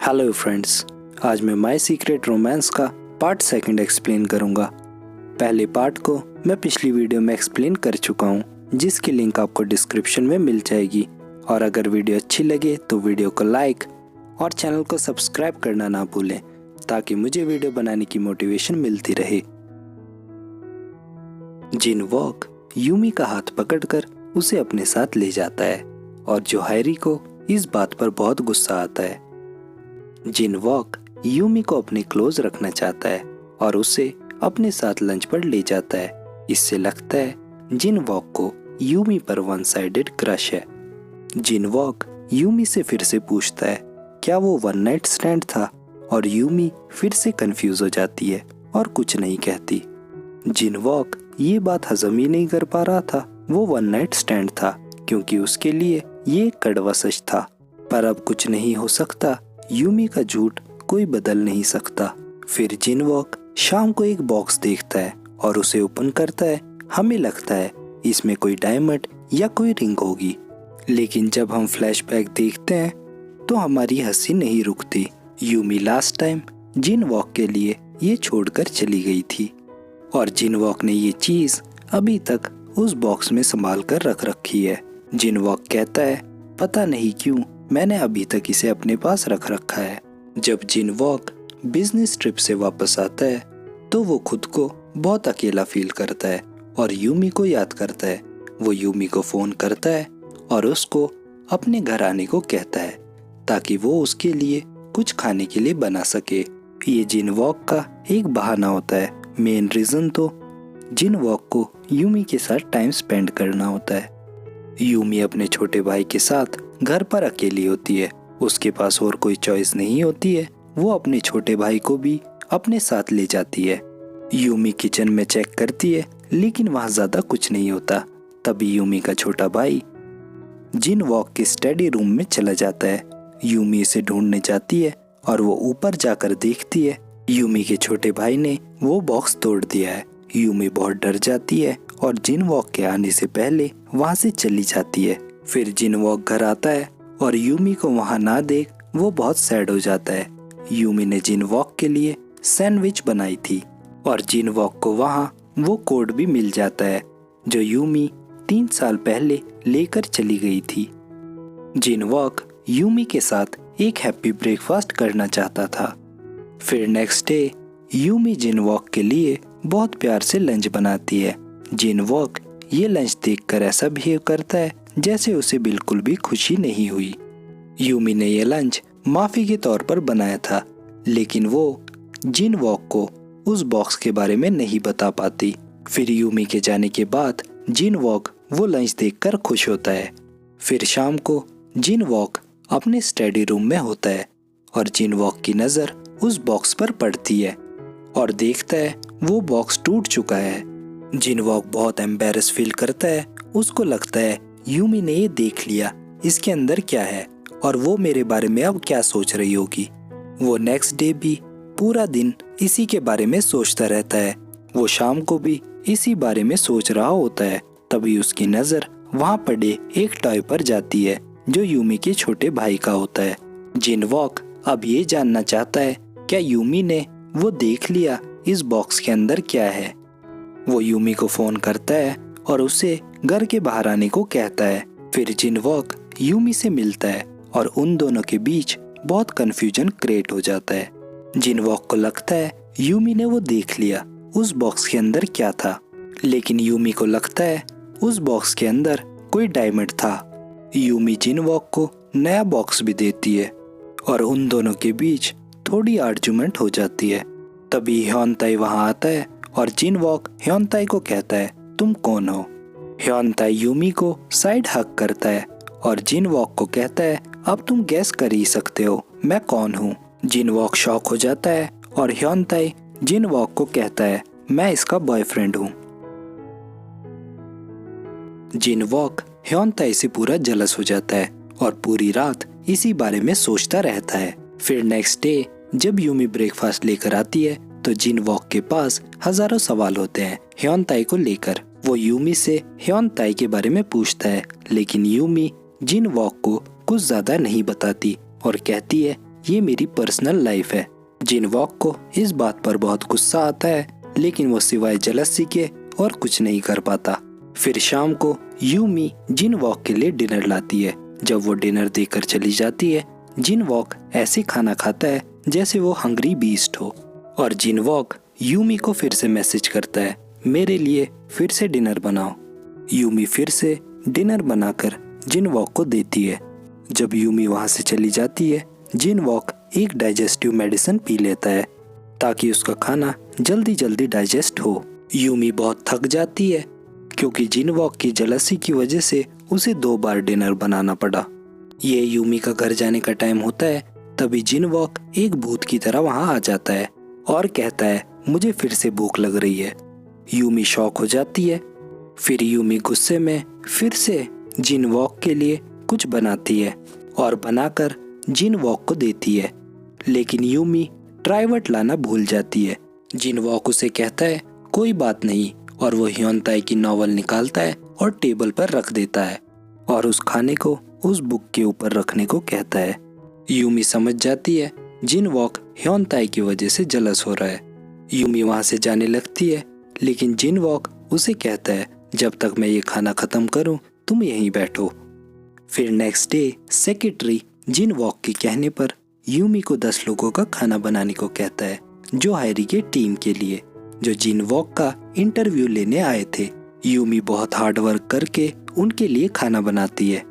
Hello friends, आज मैं my secret romance का पार्ट सेकंड एक्सप्लेन करूंगा। पहले पार्ट को मैं पिछली वीडियो में एक्सप्लेन कर चुका हूं, जिसकी लिंक आपको डिस्क्रिप्शन में मिल जाएगी। और अगर वीडियो अच्छी लगे तो वीडियो को लाइक और चैनल को सब्सक्राइब करना ना भूलें, ताकि मुझे वीडियो बनाने की मोटिवेशन मिलती रहे। जिन वॉक यूमी का हाथ पकड़कर उसे अपने साथ ले जाता है और जो हैरी को इस बात पर बहुत गुस्सा आता है। जिन वॉक यूमी को अपने क्लोज रखना चाहता है और उसे अपने साथ लंच पर ले जाता है। इससे लगता है जिन वॉक को यूमी पर वन साइडेड क्रश है। जिन वॉक यूमी से फिर से पूछता है क्या वो वन नाइट स्टैंड था, और यूमी फिर से कंफ्यूज हो जाती है और कुछ नहीं कहती। जिन वॉक ये बात हजम ही नहीं कर पा रहा था वो वन नाइट स्टैंड था, क्योंकि उसके लिए ये एक कड़वा सच था। पर अब कुछ नहीं हो सकता, यूमी का झूठ कोई बदल नहीं सकता। फिर जिन वॉक शाम को एक बॉक्स देखता है और उसे ओपन करता है। हमें लगता है इसमें कोई डायमंड या कोई रिंग होगी, लेकिन जब हम फ्लैशबैक देखते हैं तो हमारी हंसी नहीं रुकती। यूमी लास्ट टाइम जिन वॉक के लिए ये छोड़कर चली गई थी और जिन वॉक ने ये चीज अभी तक उस बॉक्स में संभाल कर रख रखी है। जिन वॉक कहता है पता नहीं क्यों मैंने अभी तक इसे अपने पास रख रखा है। जब जिन वॉक बिजनेस ट्रिप से वापस आता है तो वो खुद को बहुत अकेला फील करता है और यूमी को याद करता है। वो यूमी को फोन करता है और उसको अपने घर आने को कहता है ताकि वो उसके लिए कुछ खाने के लिए बना सके। ये जिन वॉक का एक बहाना होता है। मेन रीजन तो जिन वॉक को यूमी के साथ टाइम स्पेंड करना होता है। यूमी अपने छोटे भाई के साथ घर पर अकेली होती है। उसके पास और कोई चॉइस नहीं होती है। वो अपने छोटे भाई को भी अपने साथ ले जाती है। यूमी किचन में चेक करती है, लेकिन वहाँ ज्यादा कुछ नहीं होता। तभी यूमी का छोटा भाई जिन वॉक के स्टडी रूम में चला जाता है। यूमी इसे ढूंढने जाती है और वो ऊपर जाकर देखती है यूमी के छोटे भाई ने वो बॉक्स तोड़ दिया है। यूमी बहुत डर जाती है और जिन वॉक के आने से पहले वहाँ से चली जाती है। फिर जिन वॉक घर आता है और यूमी को वहाँ ना देख वो बहुत सैड हो जाता है। यूमी ने जिन वॉक के लिए सैंडविच बनाई थी और जिन वॉक को वहाँ वो कोड भी मिल जाता है जो यूमी 3 साल पहले लेकर चली गई थी। जिन वॉक यूमी के साथ एक हैप्पी ब्रेकफास्ट करना चाहता था। फिर नेक्स्ट डे यूमी जिन वॉक के लिए बहुत प्यार से लंच बनाती है। जिन वॉक ये लंच देखकर ऐसा बिहेव करता है जैसे उसे बिल्कुल भी खुशी नहीं हुई। यूमी ने ये लंच माफी के तौर पर बनाया था, लेकिन वो जिन वॉक को उस बॉक्स के बारे में नहीं बता पाती। फिर यूमी के जाने के बाद जिन वॉक वो लंच देखकर खुश होता है। फिर शाम को जिन वॉक अपने स्टडी रूम में होता है और जिन वॉक की नजर उस बॉक्स पर पड़ती है और देखता है वो बॉक्स टूट चुका है। जिन वॉक बहुत एम्बैरस फील करता है। उसको लगता है यूमी ने ये देख लिया, इसके अंदर क्या है और वो मेरे बारे में अब क्या सोच रही होगी। वो नेक्स्ट डे भी पूरा दिन इसी के बारे में सोचता रहता है। वो शाम को भी इसी बारे में सोच रहा होता है। तभी उसकी नजर वहाँ पड़े एक टॉय पर जाती है जो यूमी के छोटे भाई का होता है। जिन वॉक अब ये जानना चाहता है क्या यूमी ने वो देख लिया इस बॉक्स के अंदर क्या है। वो यूमी को फोन करता है और उसे घर के बाहर आने को कहता है। फिर जिन वॉक यूमी से मिलता है और उन दोनों के बीच बहुत कंफ्यूजन क्रिएट हो जाता है। जिन वॉक को लगता है यूमी ने वो देख लिया उस बॉक्स के अंदर क्या था, लेकिन यूमी को लगता है उस बॉक्स के अंदर कोई डायमंड था। यूमी जिन वॉक को नया बॉक्स भी देती है और उन दोनों के बीच थोड़ी आर्गुमेंट हो जाती है। तभी ह्योनताई वहाँ आता है और जिन वॉक ह्योनताई को कहता है तुम कौन हो। ह्योनताई यूमी को साइड हक करता है और जिन वॉक को कहता है अब तुम गैस कर ही सकते हो मैं कौन हूँ। जिन वॉक शॉक हो जाता है और ह्योनताई जिन वॉक को कहता है मैं इसका बॉयफ्रेंड हूँ। जिन वॉक ह्योनताई से पूरा जलस हो जाता है और पूरी रात इसी बारे में सोचता रहता है। फिर नेक्स्ट डे जब यूमी ब्रेकफास्ट लेकर आती है तो जिन वॉक के पास हजारों सवाल होते हैं ह्योनताई को लेकर। वो यूमी से ह्योनताई के बारे में पूछता है, लेकिन यूमी जिन वॉक को कुछ ज्यादा नहीं बताती और कहती है ये मेरी पर्सनल लाइफ है। जिन वॉक को इस बात पर बहुत गुस्सा आता है, लेकिन वो सिवाय जेलसी के और कुछ नहीं कर पाता। फिर शाम को यूमी जिन वॉक के लिए डिनर लाती है। जब वो डिनर देकर चली जाती है, जिन वॉक ऐसे खाना खाता है जैसे वो हंग्री बीस्ट हो। और जिन वॉक यूमी को फिर से मैसेज करता है, मेरे लिए फिर से डिनर बनाओ। यूमी फिर से डिनर बनाकर जिन वॉक को देती है। जब यूमी वहाँ से चली जाती है, जिन वॉक एक डाइजेस्टिव मेडिसिन पी लेता है ताकि उसका खाना जल्दी जल्दी डाइजेस्ट हो। यूमी बहुत थक जाती है क्योंकि जिन वॉक की जेलसी की वजह से उसे 2 बार डिनर बनाना पड़ा। ये यूमी का घर जाने का टाइम होता है, तभी जिन वॉक एक भूत की तरह वहाँ आ जाता है और कहता है, मुझे फिर से भूख लग रही है। यूमी शॉक हो जाती है। फिर यूमी गुस्से में फिर से जिन वॉक के लिए कुछ बनाती है और बनाकर जिन वॉक को देती है, लेकिन यूमी ट्राइवट लाना भूल जाती है। जिन वॉक उसे कहता है कोई बात नहीं, और वो ह्योनताई की नॉवल निकालता है और टेबल पर रख देता है और उस खाने को उस बुक के ऊपर रखने को कहता है। यूमी समझ जाती है जिन वॉक ह्योनताई की वजह से जलस हो रहा है। यूमी वहाँ से जाने लगती है, लेकिन जिन वॉक उसे कहता है, जब तक मैं ये खाना खत्म करूं तुम यहीं बैठो। फिर नेक्स्ट डे सेक्रेटरी जिन वॉक के कहने पर यूमी को 10 लोगों का खाना बनाने को कहता है, जो हायरी के टीम के लिए, जो जिन वॉक का इंटरव्यू लेने आए थे। यूमी बहुत हार्ड वर्क करके उनके लिए खाना बनाती है,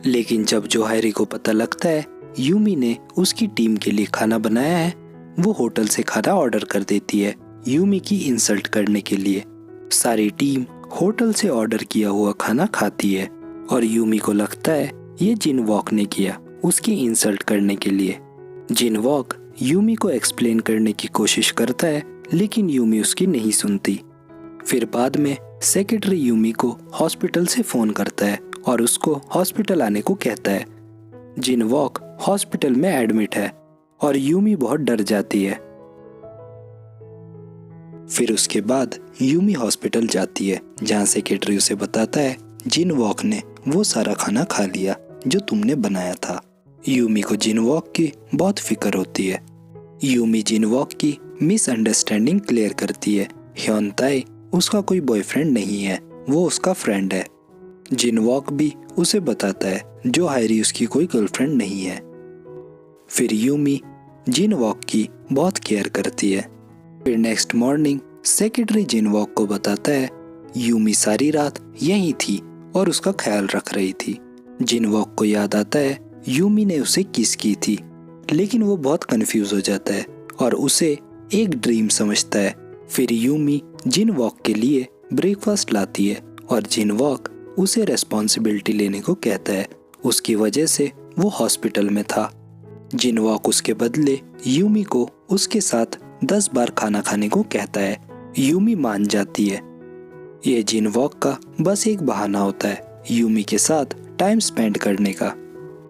लेकिन जब जो हायरी को पता लगता है यूमी ने उसकी टीम के लिए खाना बनाया है, वो होटल से खाना ऑर्डर कर देती है यूमी की इंसल्ट करने के लिए। सारी टीम होटल से ऑर्डर किया हुआ खाना खाती है और यूमी को लगता है ये जिन वॉक ने किया उसकी इंसल्ट करने के लिए। जिन वॉक यूमी को एक्सप्लेन करने की कोशिश करता है, लेकिन यूमी उसकी नहीं सुनती। फिर बाद में सेक्रेटरी यूमी को हॉस्पिटल से फोन करता है और उसको हॉस्पिटल आने को कहता है। जिन वॉक हॉस्पिटल में एडमिट है और यूमी बहुत डर जाती है। फिर उसके बाद यूमी हॉस्पिटल जाती है, जहाँ सेक्रेटरी उसे बताता है जिन वॉक ने वो सारा खाना खा लिया जो तुमने बनाया था। यूमी को जिन वॉक की बहुत फिक्र होती है। यूमी जिन वॉक की मिसअंडरस्टैंडिंग क्लियर करती है। ह्योनताई उसका कोई बॉयफ्रेंड नहीं है, वो उसका फ्रेंड है। जिन वॉक भी उसे बताता है जो हायरी उसकी कोई गर्लफ्रेंड नहीं है। फिर यूमी जिन वॉक की बहुत केयर करती है। फिर नेक्स्ट मॉर्निंग सेक्रेटरी जिन वॉक को बताता है यूमी सारी रात यहीं थी और उसका ख्याल रख रही थी। जिन वॉक को याद आता है यूमी ने उसे किस की थी, लेकिन वो बहुत कंफ्यूज हो जाता है और उसे एक ड्रीम समझता है। फिर यूमी जिन वॉक के लिए ब्रेकफास्ट लाती है और जिन वॉक उसे रेस्पॉन्सिबिलिटी लेने को कहता है, उसकी वजह से वो हॉस्पिटल में था। जिन वॉक उसके बदले यूमी को उसके साथ 10 बार खाना खाने को कहता है। यूमी मान जाती है। ये जिन वॉक का बस एक बहाना होता है यूमी के साथ टाइम स्पेंड करने का।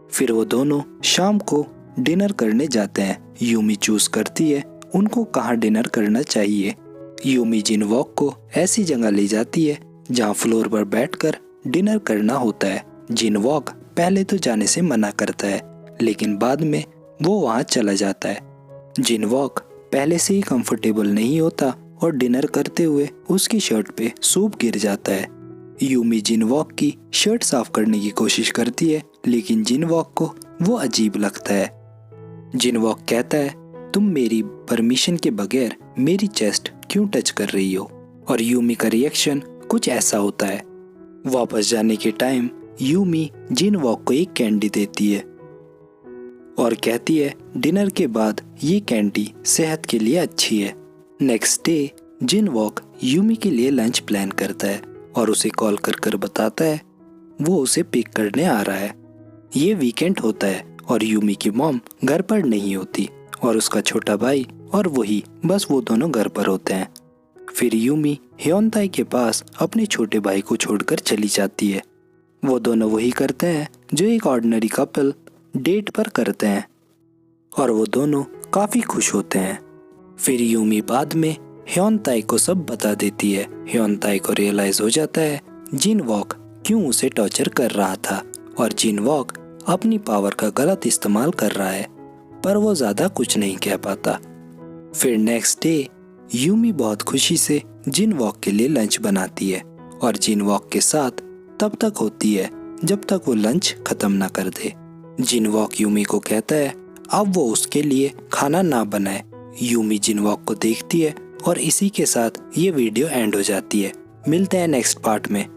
फिर वो दोनों शाम को डिनर करने जाते हैं। यूमी चूज करती है उनको कहाँ डिनर करना चाहिए। यूमी जिन वॉक को ऐसी जगह ले जाती है जहाँ फ्लोर पर बैठकर डिनर करना होता है। जिन वॉक पहले तो जाने से मना करता है, लेकिन बाद में वो वहाँ चला जाता है। जिन वॉक पहले से ही कंफर्टेबल नहीं होता और डिनर करते हुए उसकी शर्ट पे सूप गिर जाता है। यूमी जिन वॉक की शर्ट साफ करने की कोशिश करती है, लेकिन जिन वॉक को वो अजीब लगता है। जिन वॉक कहता है तुम मेरी परमिशन के बगैर मेरी चेस्ट क्यों टच कर रही हो, और यूमी का रिएक्शन कुछ ऐसा होता है। वापस जाने के टाइम यूमी जिन वॉक को एक कैंडी देती है और कहती है डिनर के बाद ये कैंडी सेहत के लिए अच्छी है। नेक्स्ट डे जिन वॉक यूमी के लिए लंच प्लान करता है और उसे कॉल कर कर बताता है वो उसे पिक करने आ रहा है। ये वीकेंड होता है और यूमी की मॉम घर पर नहीं होती और उसका छोटा भाई और वही बस वो दोनों घर पर होते हैं। फिर यूमी ह्योनताई के पास अपने छोटे भाई को छोड़कर चली जाती है। वो दोनों वही करते हैं जो एक ऑर्डिनरी कपल डेट पर करते हैं और वो दोनों काफी खुश होते हैं। फिर यूमी बाद में ह्योनताई को सब बता देती है। ह्योनताई को रियलाइज हो जाता है जिन वॉक क्यों उसे टॉर्चर कर रहा था और जिन वॉक अपनी पावर का गलत इस्तेमाल कर रहा है। पर वो ज्यादा कुछ नहीं कह पाता। फिर नेक्स्ट डे यूमी बहुत खुशी से जिन वॉक के लिए लंच बनाती है और जिन वॉक के साथ तब तक होती है जब तक वो लंच खत्म ना कर दे। जिन वॉक यूमी को कहता है अब वो उसके लिए खाना ना बनाए। यूमी जिन वॉक को देखती है और इसी के साथ ये वीडियो एंड हो जाती है। मिलते हैं नेक्स्ट पार्ट में।